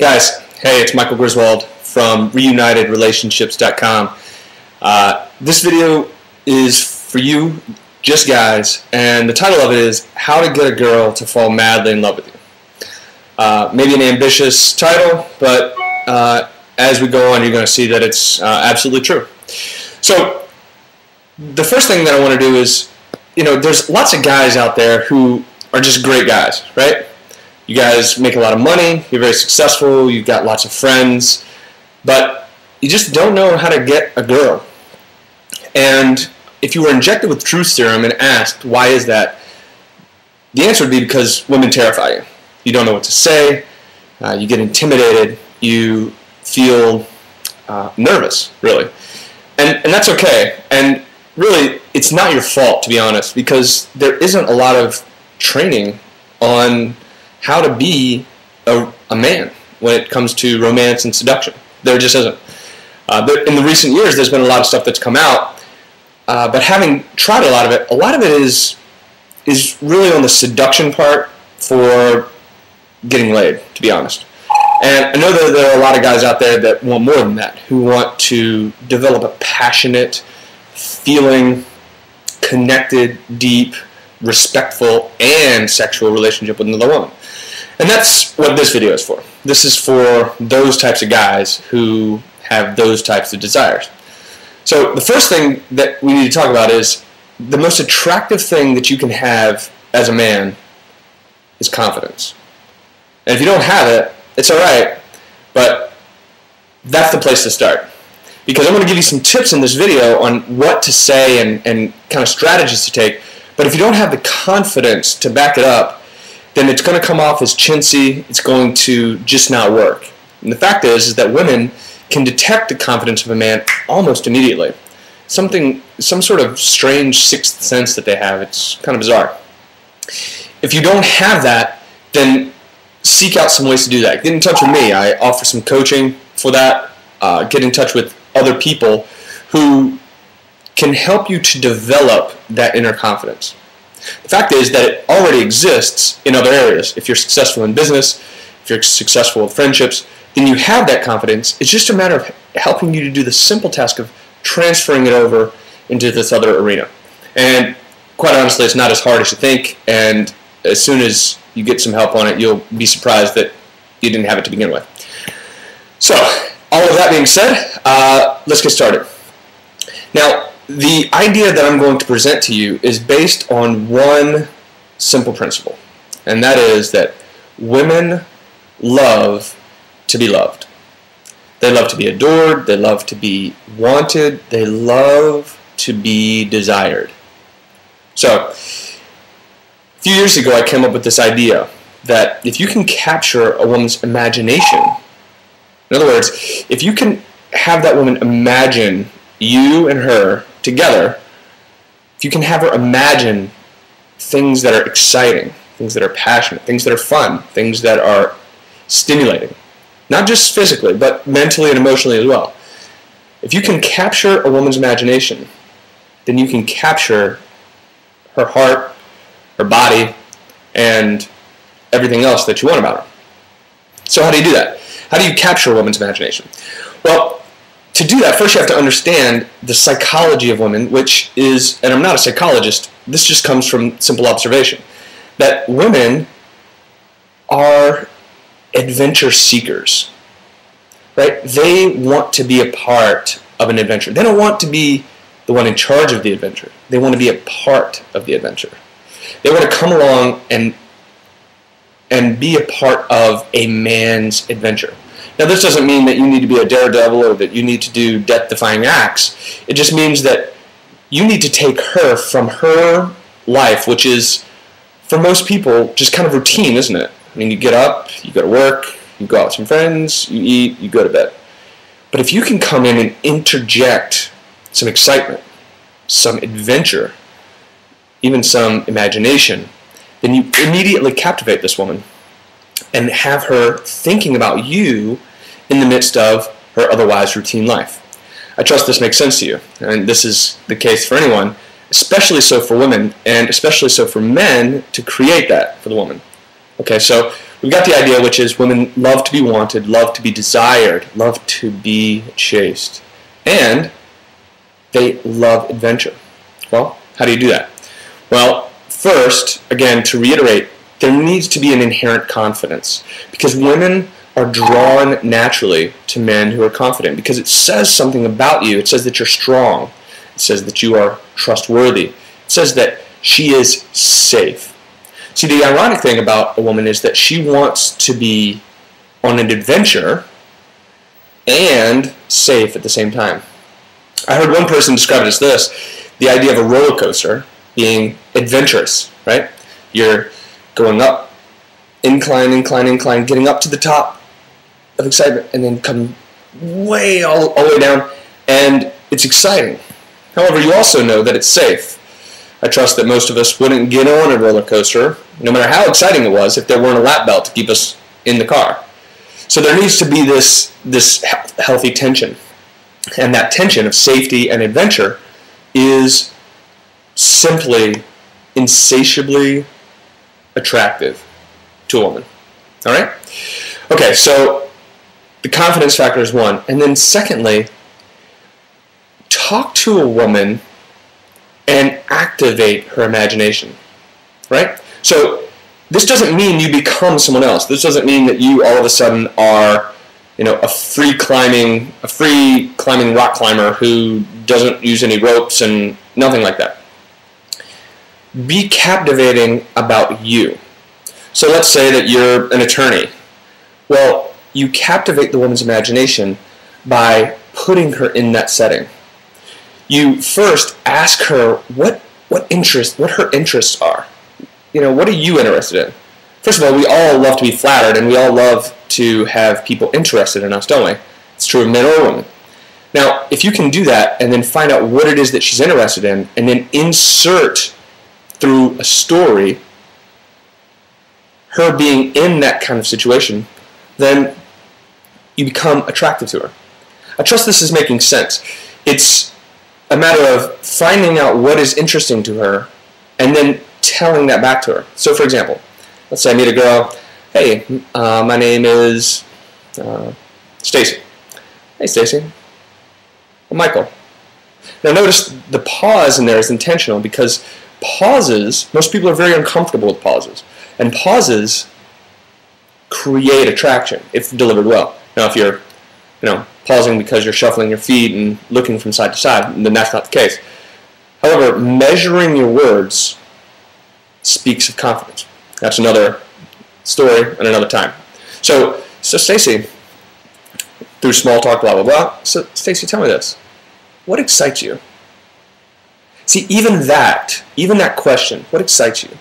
Guys, hey, it's Michael Griswold from reunitedrelationships.com. This video is for you, just guys, and the title of it is How to Get a Girl to Fall Madly in Love with You. Maybe an ambitious title, but as we go on, you're going to see that it's absolutely true. So, the first thing that I want to do is, there's lots of guys out there who are just great guys, right? You guys make a lot of money, you're very successful, you've got lots of friends, but you just don't know how to get a girl. And if you were injected with truth serum and asked, why is that? The answer would be because women terrify you. You don't know what to say, you get intimidated, you feel nervous, really. And that's okay. And really, it's not your fault, to be honest, because there isn't a lot of training on how to be a man when it comes to romance and seduction. There just isn't. But in the recent years, there's been a lot of stuff that's come out, but having tried a lot of it is really on the seduction part for getting laid, to be honest. And I know that there are a lot of guys out there that want more than that, who want to develop a passionate, feeling, connected, deep, respectful, and sexual relationship with another woman. And that's what this video is for. This is for those types of guys who have those types of desires. So the first thing that we need to talk about is the most attractive thing that you can have as a man is confidence. And if you don't have it, it's alright, but that's the place to start. Because I'm going to give you some tips in this video on what to say and kind of strategies to take, but if you don't have the confidence to back it up, then it's going to come off as chintzy, it's going to just not work. And the fact is that women can detect the confidence of a man almost immediately. Some sort of strange sixth sense that they have. It's kind of bizarre. If you don't have that, then seek out some ways to do that. Get in touch with me. I offer some coaching for that. Get in touch with other people who can help you to develop that inner confidence. The fact is that it already exists in other areas. If you're successful in business, if you're successful with friendships, then you have that confidence. It's just a matter of helping you to do the simple task of transferring it over into this other arena. And quite honestly, it's not as hard as you think, and as soon as you get some help on it, you'll be surprised that you didn't have it to begin with. So, all of that being said, let's get started. Now, the idea that I'm going to present to you is based on one simple principle, and that is that women love to be loved. They love to be adored, they love to be wanted, they love to be desired. So, a few years ago I came up with this idea that if you can capture a woman's imagination, in other words, if you can have that woman imagine you and her together, if you can have her imagine things that are exciting, things that are passionate, things that are fun, things that are stimulating, not just physically, but mentally and emotionally as well. If you can capture a woman's imagination, then you can capture her heart, her body, and everything else that you want about her. So how do you do that? How do you capture a woman's imagination? Well, to do that, first you have to understand the psychology of women, which is, and I'm not a psychologist, this just comes from simple observation, that women are adventure seekers, right? They want to be a part of an adventure. They don't want to be the one in charge of the adventure. They want to be a part of the adventure. They want to come along and be a part of a man's adventure. Now, this doesn't mean that you need to be a daredevil or that you need to do death-defying acts. It just means that you need to take her from her life, which is, for most people, just kind of routine, isn't it? I mean, you get up, you go to work, you go out with some friends, you eat, you go to bed. But if you can come in and interject some excitement, some adventure, even some imagination, then you immediately captivate this woman and have her thinking about you in the midst of her otherwise routine life. I trust this makes sense to you, and this is the case for anyone, especially so for women, and especially so for men to create that for the woman. Okay, so we've got the idea, which is women love to be wanted, love to be desired, love to be chased, and they love adventure. Well, how do you do that? Well, first, again, to reiterate, there needs to be an inherent confidence, because women are drawn naturally to men who are confident, because it says something about you. It says that you're strong. It says that you are trustworthy. It says that she is safe. See, the ironic thing about a woman is that she wants to be on an adventure and safe at the same time. I heard one person describe it as this: the idea of a roller coaster being adventurous, right? You're going up, incline, incline, incline, getting up to the top of excitement, and then come way all the way down, and it's exciting. However, you also know that it's safe. I trust that most of us wouldn't get on a roller coaster, no matter how exciting it was, if there weren't a lap belt to keep us in the car. So there needs to be this healthy tension. And that tension of safety and adventure is simply insatiably attractive to a woman. All right? Okay, so the confidence factor is one. And then secondly, talk to a woman and activate her imagination, right? So this doesn't mean you become someone else. This doesn't mean that you all of a sudden are, a free climbing rock climber who doesn't use any ropes and nothing like that. Be captivating about you. So let's say that you're an attorney. Well, you captivate the woman's imagination by putting her in that setting. You first ask her what her interests are. What are you interested in? First of all, we all love to be flattered, and we all love to have people interested in us, don't we? It's true of men or women. Now, if you can do that and then find out what it is that she's interested in, and then insert through a story her being in that kind of situation, then you become attractive to her. I trust this is making sense. It's a matter of finding out what is interesting to her and then telling that back to her. So, for example, let's say I meet a girl. Hey, my name is Stacy. Hey, Stacy. I'm Michael. Now, notice the pause in there is intentional, because pauses, most people are very uncomfortable with pauses, and pauses create attraction if delivered well. Now, if you're, pausing because you're shuffling your feet and looking from side to side, then that's not the case. However, measuring your words speaks of confidence. That's another story and another time. So Stacy, through small talk, blah, blah, blah. So, Stacy, tell me this. What excites you? See, even that question, what excites you?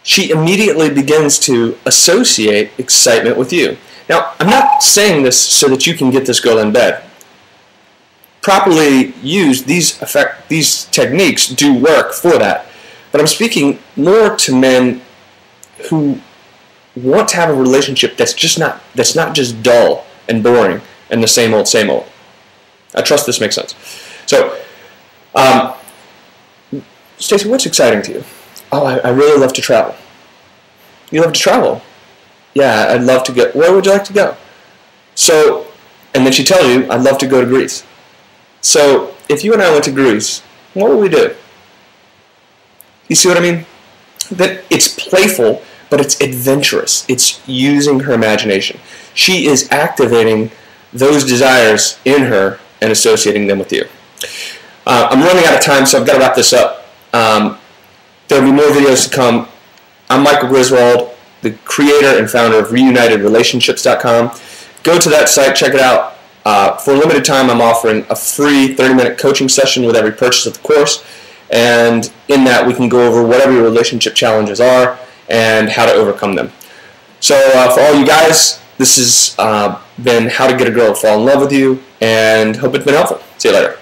She immediately begins to associate excitement with you. Now, I'm not saying this so that you can get this girl in bed. Properly used, these techniques do work for that. But I'm speaking more to men who want to have a relationship that's not just dull and boring and the same old, same old. I trust this makes sense. So, Stacy, what's exciting to you? Oh, I really love to travel. You love to travel? Yeah, I'd love to go. Where would you like to go? So, and then she tells you, I'd love to go to Greece. So, if you and I went to Greece, what would we do? You see what I mean? That it's playful, but it's adventurous. It's using her imagination. She is activating those desires in her and associating them with you. I'm running out of time, so I've got to wrap this up. There will be more videos to come. I'm Michael Griswold, the creator and founder of reunitedrelationships.com. Go to that site, check it out. For a limited time, I'm offering a free 30-minute coaching session with every purchase of the course. And in that, we can go over whatever your relationship challenges are and how to overcome them. So for all you guys, this has been How to Get a Girl to Fall in Love with You, and hope it's been helpful. See you later.